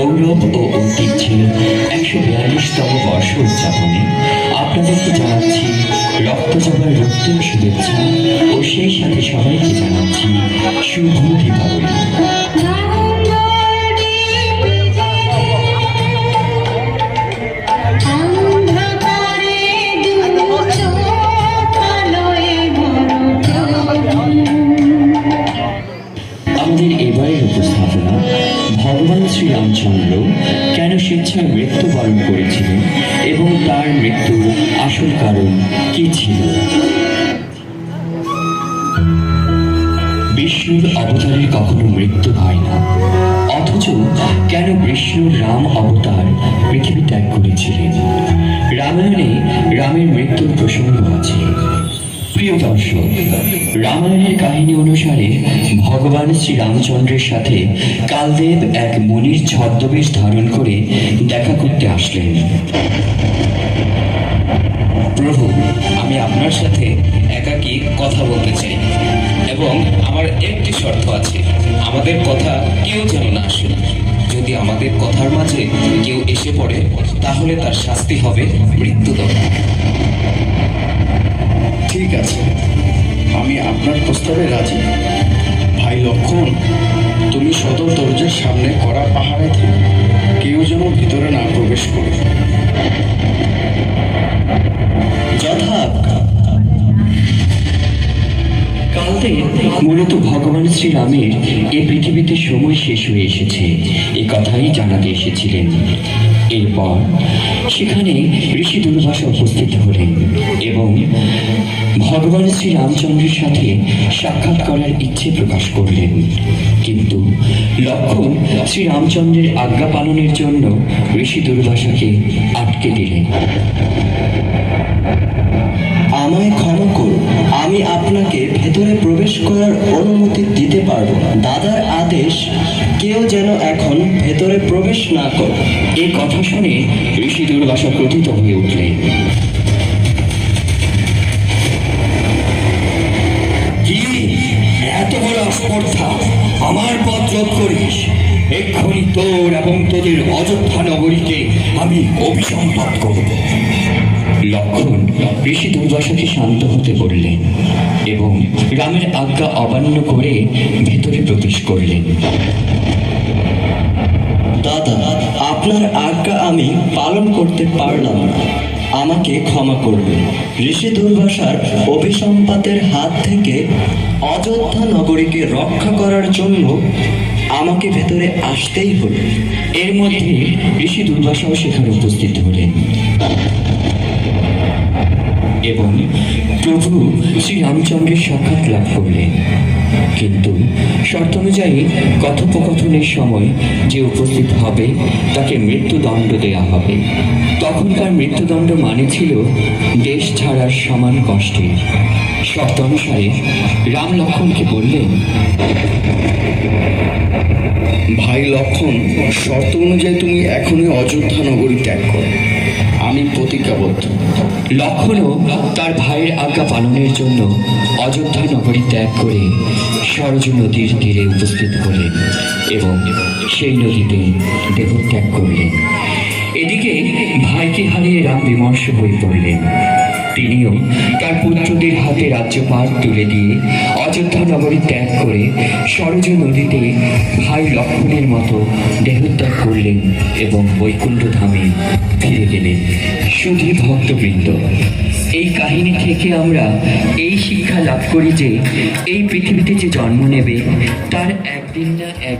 গৌরব ও ঐতিহ্যের 142তম বর্ষ উদযাপনে আপনাদেরকে জানাচ্ছি রক্তজবার রক্তিম শুভেচ্ছা ও সেই সাথে সবাইকে জানাচ্ছি শুভ দীপাবলি। আমাদের এবারের উপস্থাপনা ভগবান শ্রীরামচন্দ্র কেন স্বেচ্ছায় মৃত্যুবরণ করেছিলেন এবং তার মৃত্যুর আসল কারণ কি ছিল। বিষ্ণুর অবতারের কখনো মৃত্যু হয় না, অথচ কেন বিষ্ণুর রাম অবতার পৃথিবী ত্যাগ করেছিলেন। রামায়ণে রামের মৃত্যুর প্রসঙ্গ আছে। প্রিয় দর্শক, রামায়ণের কাহিনী অনুসারে ভগবান শ্রীরামচন্দ্রের সাথে কালদেব এক মুনির ছদ্মবেশ ধারণ করে দেখা করতে আসলেন। প্রভু, আমি আপনার সাথে একাকী কথা বলতে চাই এবং আমার একটি শর্ত আছে, আমাদের কথা কেউ যেন না আসে। যদি আমাদের কথার মাঝে কেউ এসে পড়ে তাহলে তার শাস্তি হবে মৃত্যুদণ্ড। ঠিক আছে, আমি আপনার প্রস্তাবে রাজি। ভাই লক্ষণ, তুমি সদর দরজার সামনে কড়া পাহাড়ে থেকে কেউ যেন ভিতরে না প্রবেশ করে। যথাজ্ঞা। কালদেব মূলত ভগবান শ্রীরামের এই পৃথিবীতে সময় শেষ হয়ে এসেছে এ কথাই জানাতে এসেছিলেন। এরপর সেখানে ঋষি দুর্বাসা উপস্থিত হলেন এবং ভগবান শ্রীরামচন্দ্রের সাথে সাক্ষাৎ করার ইচ্ছে প্রকাশ করলেন। কিন্তু লক্ষণ শ্রীরামচন্দ্রের আজ্ঞা পালনের জন্য ঋষি দুর্বাসাকে আটকে দিলেন। আমায় ক্ষমা করুন, আমি আপনাকে ভেতরে প্রবেশ করার অনুমতি দিতে পারবো না। দাদার আদেশ, কেউ যেন এখন ভেতরে প্রবেশ না করে। এই কথা শুনে ঋষি দুর্বাসা ক্রোধিত হয়ে উঠলেন। কি এত বড় অস্পর্ধা, আমার পথ রোধ করিস? এক্ষুনি তোর এবং তোদের অযোধ্যা নগরীকে আমি অভিসম্পাত করব। লক্ষণ ঋষি দুর্বাসাকে শান্ত হতে বললেন এবং রামের আজ্ঞা অমান্য করে ভেতরে প্রবেশ করলেন। দাদা, আপনার আজ্ঞা আমি পালন করতে পারলাম না, আমাকে ক্ষমা করবেন। ঋষি দুর্বাসার অভিসম্পাতের হাত থেকে অযোধ্যা নগরীকে রক্ষা করার জন্য আমাকে ভেতরে আসতেই হলো। এর মধ্যে ঋষি দুর্বাসাও সেখানে উপস্থিত হলেন এবং প্রভু শ্রীরামচন্দ্রের সাক্ষাৎ লাভ করলেন। কিন্তু শর্ত অনুযায়ী কথোপকথনের সময় যে উপস্থিত হবে তাকে মৃত্যুদণ্ড দেয়া হবে। তখনকার মৃত্যুদণ্ড মানে ছিল দেশ ছাড়ার সমান কষ্টের। শর্ত অনুসারে রাম লক্ষণকে বললেন, ভাই লক্ষণ, শর্ত অনুযায়ী তুমি এখনই অযোধ্যা নগরী ত্যাগ করো। আমি প্রতিজ্ঞাবদ্ধ। লক্ষণও তার ভাইয়ের আজ্ঞা পালনের জন্য অযোধ্যা নগরী ত্যাগ করে সরজু নদীর তীরে উপস্থিত হলেন এবং সেই নদীতে দেহত্যাগ করলেন। এদিকে ভাইকে হারিয়ে রাম বিমর্ষ হয়ে পড়লেন। তিনিও তার পুত্রদের হাতে রাজ্যপাট তুলে দিয়ে অযোধ্যা নগরী ত্যাগ করে সরজু নদীতে ভাই লক্ষণের মতো দেহত্যাগ করলেন এবং বৈকুণ্ঠ ধামে ফিরে গেলেন। শুধু ভক্তবৃন্দ, এই কাহিনী থেকে আমরা এই শিক্ষা লাভ করি যে এই পৃথিবীতে যে জন্ম নেবে তার একদিন না এক